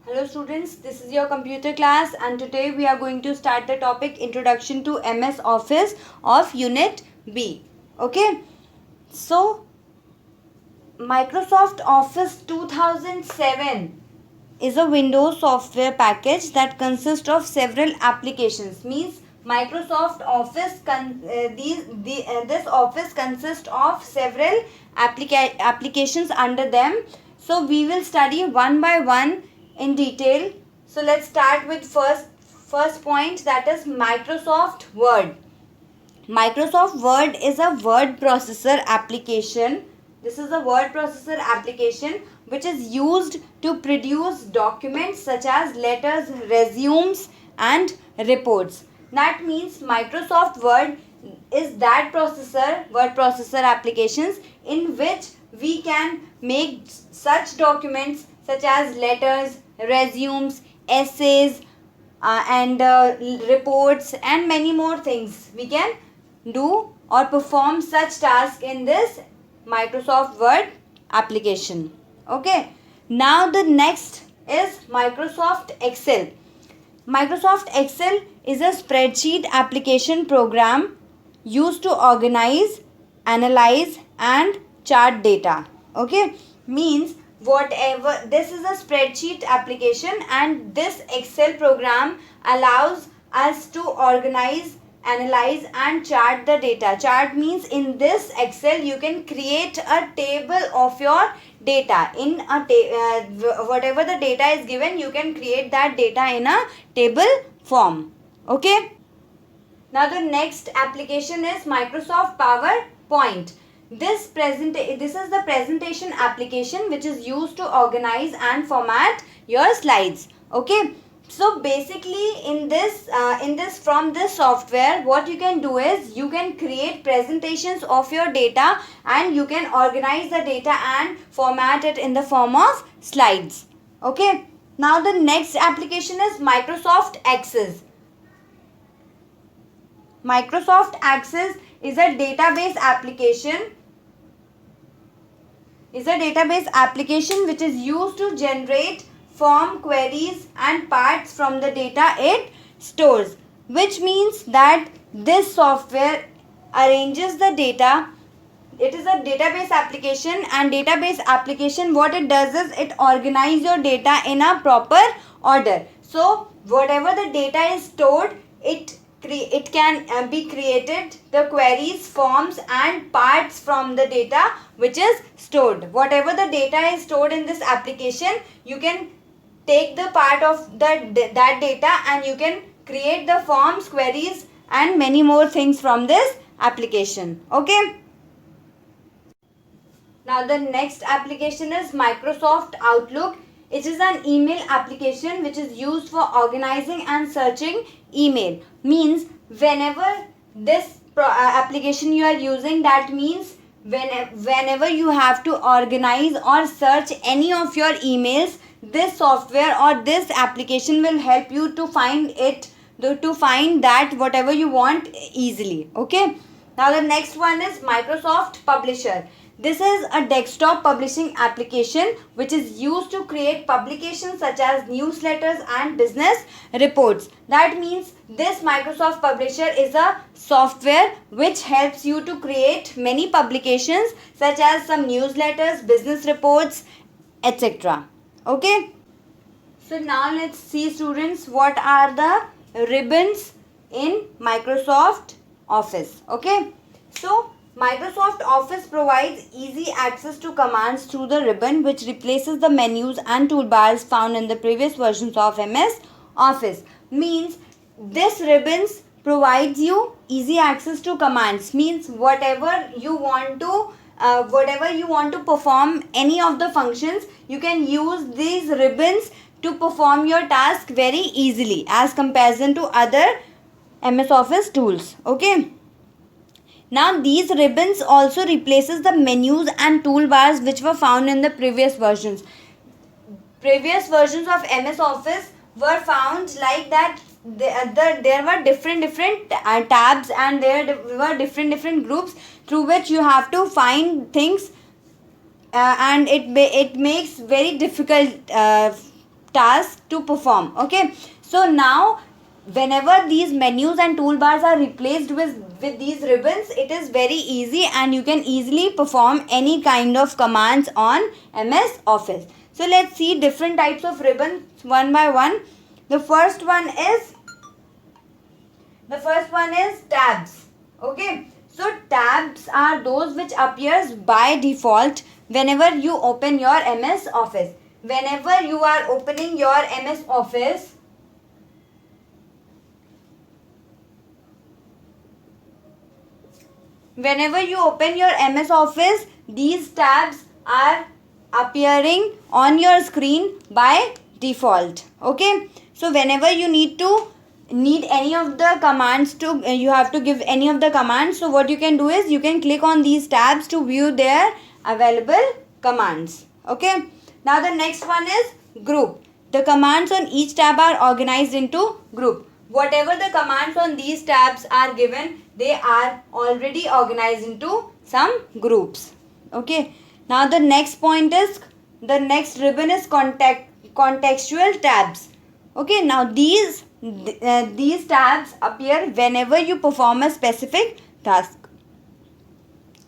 Hello students, this is your computer class and today we are going to start the topic Introduction to MS Office of Unit B. Okay, so Microsoft Office 2007 is a Windows software package that consists of several applications. Means Microsoft Office this office consists of several applications under them. So we will study one by one in detail. So let's start with first point, that is Microsoft Word. Microsoft Word is a word processor application. This is a word processor application which is used to produce documents such as letters, resumes and reports. That means Microsoft Word is that word processor applications in which we can make such documents such as letters, resumes, essays, and reports and many more things. We can do or perform such task in this Microsoft Word application. Okay. Now the next is Microsoft Excel. Microsoft Excel is a spreadsheet application program used to organize, analyze and chart data. Okay. Means whatever, this is a spreadsheet application and this Excel program allows us to organize, analyze and chart the data. Chart means in this Excel you can create a table of your data. In a whatever the data is given, you can create that data in a table form. Okay. Now the next application is Microsoft PowerPoint. This is the presentation application which is used to organize and format your slides. Okay. So basically in this from this software, what you can do is you can create presentations of your data and you can organize the data and format it in the form of slides. Okay. Now the next application is Microsoft Access. Microsoft Access is a database application which is used to generate form queries and parts from the data it stores, which means that this software arranges the data. It is a database application, and database application, what it does is it organizes your data in a proper order. So whatever the data is stored, it can be created, the queries, forms and parts from the data which is stored. Whatever the data is stored in this application, you can take the part of that data and you can create the forms, queries and many more things from this application. Okay. Now the next application is Microsoft Outlook. It is an email application which is used for organizing and searching email. Means whenever this application you are using, that means whenever you have to organize or search any of your emails, this software or this application will help you to find that whatever you want easily. Okay. Now the next one is Microsoft Publisher. This is a desktop publishing application which is used to create publications such as newsletters and business reports. That means this Microsoft Publisher is a software which helps you to create many publications such as some newsletters, business reports, etc. Okay. So now let's see, students, what are the ribbons in Microsoft Office. Okay. So Microsoft Office provides easy access to commands through the ribbon, which replaces the menus and toolbars found in the previous versions of MS Office. Means this ribbons provides you easy access to commands. Means whatever you want to perform any of the functions, you can use these ribbons to perform your task very easily as comparison to other MS Office tools. Okay. Now these ribbons also replaces the menus and toolbars which were found in the previous versions. Previous versions of MS Office were found like that there were different tabs and there were different groups through which you have to find things and it makes very difficult task to perform. Okay, so now whenever these menus and toolbars are replaced with these ribbons, it is very easy and you can easily perform any kind of commands on MS Office. So let's see different types of ribbons one by one. The first one is tabs. Okay, so tabs are those which appears by default whenever you open your MS Office. Whenever you are opening your MS Office, whenever you open your MS Office, these tabs are appearing on your screen by default. Okay, so whenever you need any of the commands to you have to give any of the commands, so what you can do is you can click on these tabs to view their available commands. Okay, now the next one is group. The commands on each tab are organized into group. Whatever the commands on these tabs are given, they are already organized into some groups. Okay, now the next next ribbon is contextual tabs. Okay, now these tabs appear whenever you perform a specific task.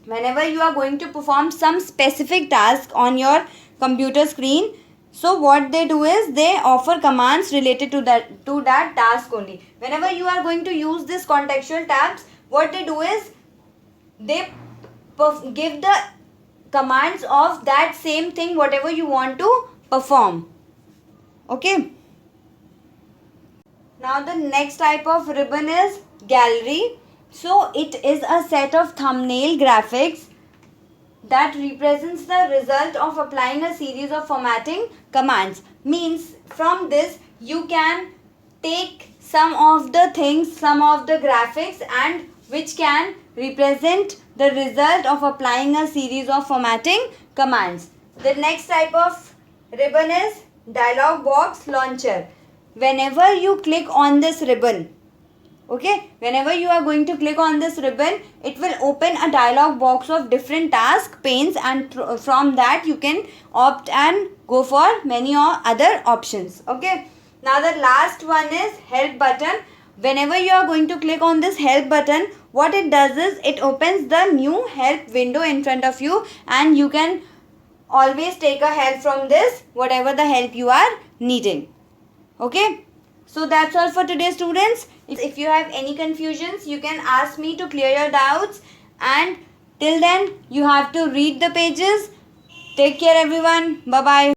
Whenever you are going to perform some specific task on your computer screen, so what they do is they offer commands related to that task only. Whenever you are going to use this contextual tabs, what they do is they give the commands of that same thing whatever you want to perform. Okay, now the next type of ribbon is gallery. So it is a set of thumbnail graphics that represents the result of applying a series of formatting commands. Means from this you can take some of the graphics and which can represent the result of applying a series of formatting commands. The next type of ribbon is dialog box launcher. Whenever you click on this ribbon, okay, whenever you are going to click on this ribbon, it will open a dialog box of different task panes, and from that you can opt and go for many other options. Okay, now the last one is help button. Whenever you are going to click on this help button, what it does is it opens the new help window in front of you, and you can always take a help from this, whatever the help you are needing. Okay, so that's all for today, students. If you have any confusions, you can ask me to clear your doubts, and till then you have to read the pages. Take care everyone. Bye bye.